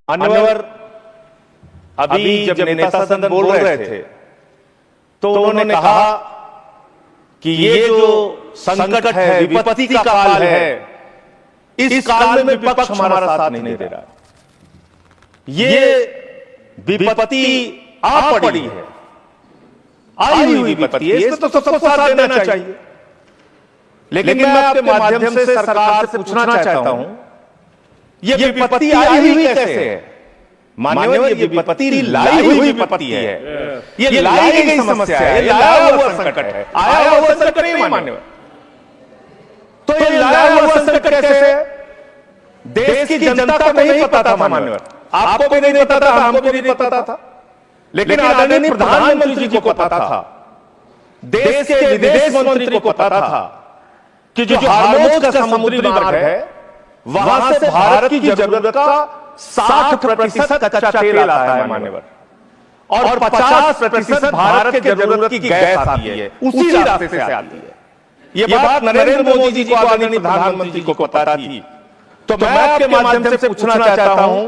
मान्यवर अभी जब नेता सदन बोल रहे थे तो उन्होंने कहा कि ये जो संकट है, विपत्ति का काल है, इस काल में विपक्ष हमारा साथ नहीं दे रहा। ये विपत्ति आ पड़ी है, आई हुई विपत्ति है, इसमें तो सबको साथ देना चाहिए। लेकिन मैं आपके माध्यम से सरकार से पूछना चाहता हूं, ये विपत्ति आई हुई कैसे है? मान्यवर, ये विपत्ति लाई हुई विपत्ति है, ये लाई गई समस्या है, ये लाया हुआ संकट है, आया हुआ संकट नहीं मान्यवर। तो ये लाया हुआ संकट कैसे? देश की जनता को नहीं पता था मान्यवर, आपको भी नहीं पता था, हमको भी नहीं पता था, लेकिन आदरणीय प्रधानमंत्री जी को पता था, देश के विदेश मंत्री को पता था कि जो हार्मोज का समुद्री मार्ग है वहां से भारत की जरूरत का 60% कच्चा तेल आता है मान्यवर, और 50% भारत के जरूरत की गैस आती है, उसी रास्ते से आती है। ये बात नरेंद्र मोदी जी को, आदरणीय प्रधानमंत्री जी को पता थी। तो मैं आपके माध्यम से पूछना चाहता हूं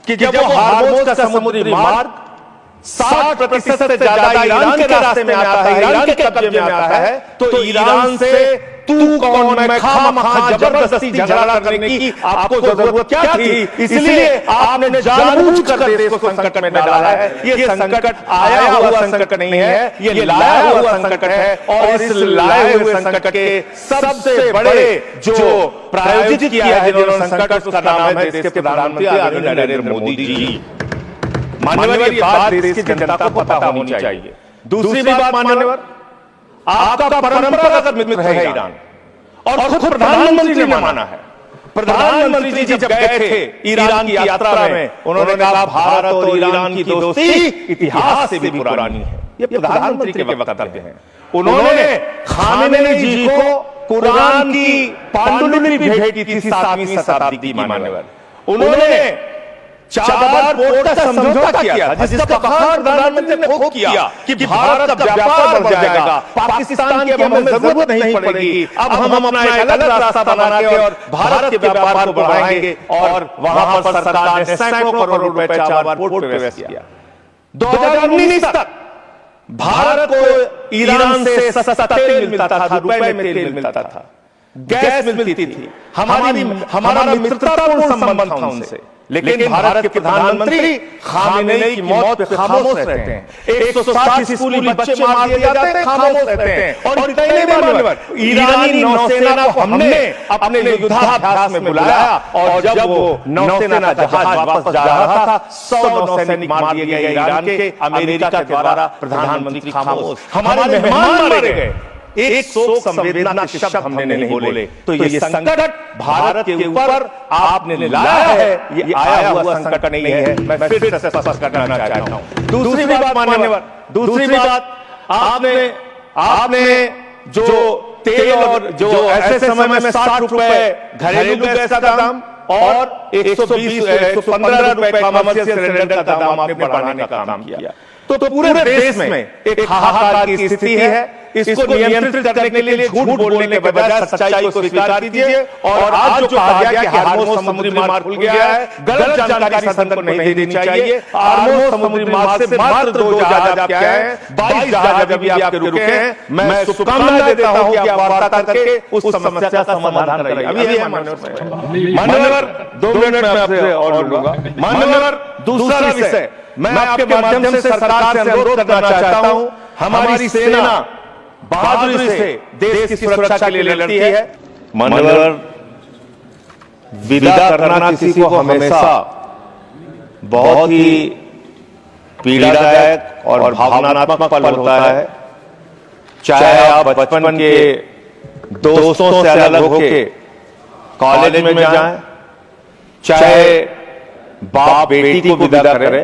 कि जब वो हार्मोज का समुद्री मार्ग 60% से ज्यादा ईरान के रास्ते में आता है, ईरान के कब्जे में आता है, तो ईरान से तू कौन मैं खामखा जबरदस्ती झगड़ा करने की आपको जरूरत क्या थी? इसलिए आपने जानबूझकर देश को संकट में डाला है। ये संकट आया हुआ संकट नहीं है, ये लाया हुआ संकट है, और इस लाए हुए संकट के सबसे बड़े जो प्रायोजित किया है जिन्होंने संकट, उसका नाम है देश के प्रधानमंत्री आदरणीय नरेंद्र मोदी जी। मान्यवर, ये बात देश की जनता को पता होनी चाहिए। दूसरी बात मान्यवर, आपका परंपरागत मित्र है ईरान, और खुद प्रधानमंत्री ने माना है। प्रधानमंत्री जी जब गए थे ईरान की यात्रा में, उन्होंने कहा भारत और ईरान की दोस्ती इतिहास से भी पुरानी है। ये प्रधानमंत्री के वक्तव्य हैं। उन्होंने खामेनेई जी को कुरान की पांडुलिपि भेंट की थी 7वीं शताब्दी की मान्यवर। उन्होंने चाबार पोर्ट का समझौता किया, जिसका बखान प्रधानमंत्री ने खूब किया कि भारत का व्यापार बढ़ जाएगा, पाकिस्तान की अब हमें जरूरत नहीं पड़ेगी, अब हम अपना एक अलग रास्ता बना के और भारत के व्यापार को बढ़ाएंगे। और वहां पर सरकार ने सैकड़ों करोड़ रुपए चाबार पोर्ट पे इन्वेस्ट किया। 2019 तक भारत को ईरान से सस्ता तेल मिलता था, रुपए में तेल मिलता था, गैस मिलती थी, हमारा मित्रतापूर्ण संबंध था उनसे। लेकिन भारत के प्रधानमंत्री खामेनेई की मौत पे खामोश रहते हैं। 160 स्कूली बच्चे मार दिए जाते हैं, खामोश रहते हैं। और इतना ही नहीं मान्यवर, ईरानी नौसेना को हमने अपने युद्धाभ्यास में बुलाया, और जब वो नौसेना जहाज वापस जा रहा था, 100 नौसैनिक मार दिए गए ईरान के, अमेरिका के द्वारा। प्रधानमंत्री खामोश, हमारे मेहमान मारे गए, एक शोक संवेदना के शब्द हमने नहीं बोले। तो ये संकट भारत के ऊपर आपने लाया है, ये आया हुआ संकट नहीं है। मैं फिर से स्पष्ट करना चाहता हूं। दूसरी बात मान्यवर, दूसरी बात, आपने जो तेल और जो ऐसे समय में 60 रुपए घरेलू गैस का दाम और 115 रुपए कमर्शियल सिलेंडर का दाम आपने बढ़ाने का काम किया। तो पूरे देश में एक हाहाकार की स्थिति है। इसको नियंत्रित करने के लिए झूठ बोलने के बजाय सच्चाई को स्वीकार कीजिए। और आज जो कहा गया कि हार्मोज समुद्री मार्ग खुल गया है, गलत जानकारी सदन को नहीं देनी चाहिए। हार्मोज समुद्री मार्ग से मात्र 2 जहाज आपके हैं, 22 जहाज अभी आपके रुके हैं। मैं शुभकामनाएं देता हूं कि आप वार्ता करके उस समस्या का समाधान करेंगे। अभी है मान्यवर, 2 मिनट में आपसे और लूंगा। मान्यवर, दूसरा विषय, मैं आपके माध्यम से सरकार से अनुरोध करना चाहता हूं, हमारी सेना बहादुरी से देश की सुरक्षा के लिए लड़ती है। मान्यवर, विदा करना किसी को हमेशा बहुत ही पीड़ादायक और भावनात्मक पल होता है। चाहे आप बचपन के दोस्तों से अलग होके कॉलेज में जाएं, चाहे बाप बेटी को विदा करे,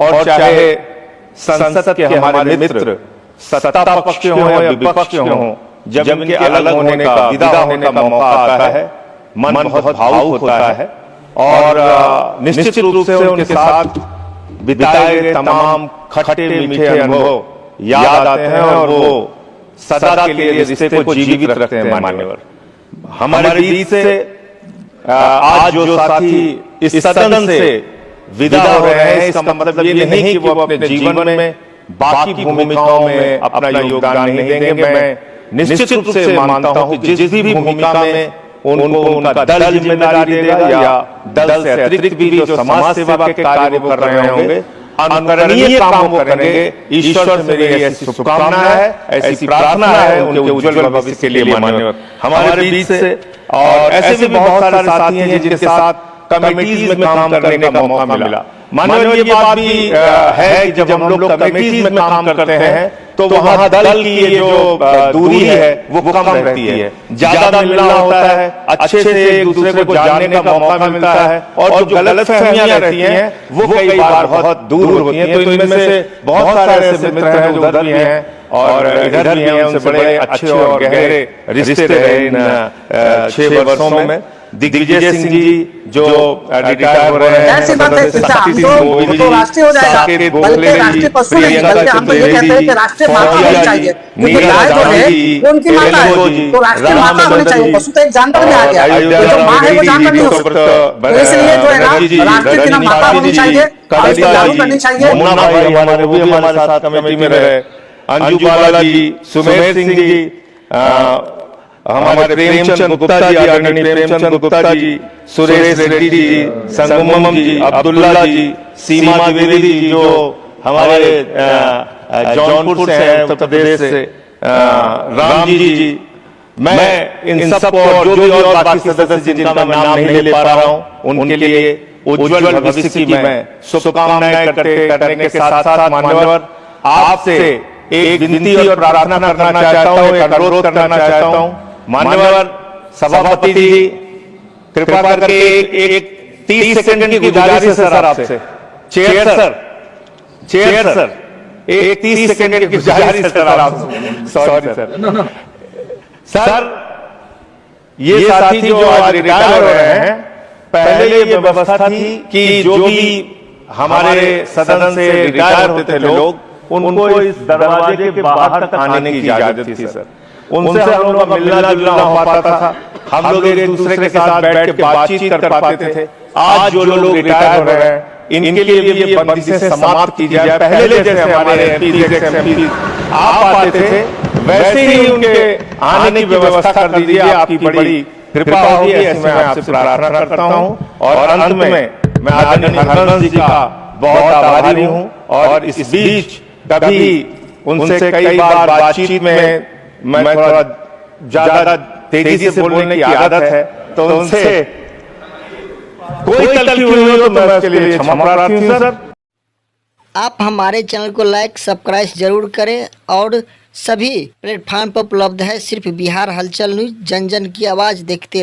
और चाहे संसद के हमारे मित्र सत्ता पक्ष के हों या विपक्ष के हों, जब इनके अलग होने का, विदा होने का मौका आता है, मन बहुत भावुक होता है। और निश्चित रूप से उनके साथ बिताए गए तमाम खट्टे मीठे अनुभव याद आते हैं, और वो सदा के लिए रिश्ते को जीवित रखते हैं। मान्यवर, हमारे बीच से आज जो साथी इस सदन से विदा हो रहे हैं, इसका मतलब ये नहीं कि वो अपने जीवन में बाकी भूमिकाओं में अपना योगदान नहीं देंगे। मैं निश्चित रूप से मानता हूं कि जिस भी भूमिका में उनको उनका दल जिम्मेदारी देगा या दल से अतिरिक्त भी जो समाज सेवा के कार्य वो कर रहे होंगे, अनुकरणीय काम वो करेंगे। ईश्वर से मेरी ऐसी शुभकामना है, ऐसी प्रार्थना है उनके उज्जवल भविष्य के लिए माननीय हमारे बीच से। और ऐसे भी बहुत सारे साथी हैं जिनके साथ कमेटीज में काम करने का मौका मिला। माननीय ये बात भी है कि जब हम लोग कमेटीज में काम करते हैं तो वहां दल की ये जो दूरी है वो कम रहती है, ज्यादा मिलना होता है, अच्छे से एक दूसरे को जानने का मौका मिलता है, और जो गलतफहमियां रहती हैं वो कई बार बहुत दूर होती हैं। तो इनमें से बहुत सारे ऐसे मित्र हैं जो उधर भी हैं और इधर भी हैं, उनसे बड़े अच्छे और गहरे रिश्ते रहे इन 6 वर्षों में। दिग्विजय सिंह जी जो रिटायर हो रहे हैं, राष्ट्रीय हो जाएगा, बल्कि राष्ट्रीय पशु नहीं, बल्कि हम तो ये कहते हैं कि राष्ट्रीय माता होनी चाहिए, क्योंकि गाय जो है वो उनकी माता है, तो राष्ट्रीय माता होनी चाहिए। पशु तो एक जानवर में आ गया, जो माँ है वो जानवर नहीं हो सकता, तो इसलिए जो है ना राष्ट्रीय की माता होनी चाहिए और इसको लागू करनी चाहिए। मुन्ना भाई हमारे वो भी हमारे साथ कमेटी में रहे, अंजू बाला जी, सुमेर सिंह जी, हमारे प्रेमचंद गुप्ता जी, आदरणीय प्रेमचंद गुप्ता जी, सुरेश रेड्डी जी, संगमम जी, अब्दुल्ला जी, सीमा द्विवेदी जी जो हमारे जौनपुर से हैं, उत्तर प्रदेश से, राम जी। मैं इन सब और जो भी और बाकी सदस्य जिनका मैं नाम नहीं ले पा रहा हूं, उनके लिए उज्जवल भविष्य की मैं शुभकामनाएं करने के साथ साथ मान्यवर आपसे एक विनती और प्रार्थना करना चाहता हूं, एक अनुरोध करना चाहता हूं। मान्यवर सभापति जी, कृपा करके एक 30 सेकंड की गुजारिश है सर आपसे। चेयर सर, एक 30 सेकंड की गुजारिश है सर आपसे। सॉरी सर, ये साथी जो आज रिटायर हो रहे हैं, पहले ये व्यवस्था थी कि जो भी हमारे सदन से रिटायर होते थे लोग, उनको इस दरवाजे के बाहर तक आने की इजाजत थी सर। उनसे हम लोग का मिलना जुलना हो पाता था, हम लोग एक दूसरे के साथ बैठ के बातचीत कर पाते थे। आज जो लोग रिटायर हो रहे हैं, इनके लिए भी ये बंदिशें समाप्त की जाए। पहले जैसे हमारे एमपी आ पाते थे, वैसे ही उनके आने की व्यवस्था कर दीजिए। आपकी बड़ी कृपा होगी, ऐसी मैं आपसे प्रार्थना करता हूँ। और अंत में मैं आदरणीय हरवंश जी का बहुत आभारी हूँ, और इस बीच कभी उनसे कई बार बातचीत में मैं थोड़ा ज्यादा तेजी से बोलने की आदत है, तो उनसे कोई तलखी हुई हो तो मैं उसके लिए क्षमा प्रार्थी हूं सर। आप हमारे चैनल को लाइक सब्सक्राइब जरूर करें, और सभी प्लेटफॉर्म पर उपलब्ध है। सिर्फ बिहार हलचल न्यूज, जन जन की आवाज़ देखते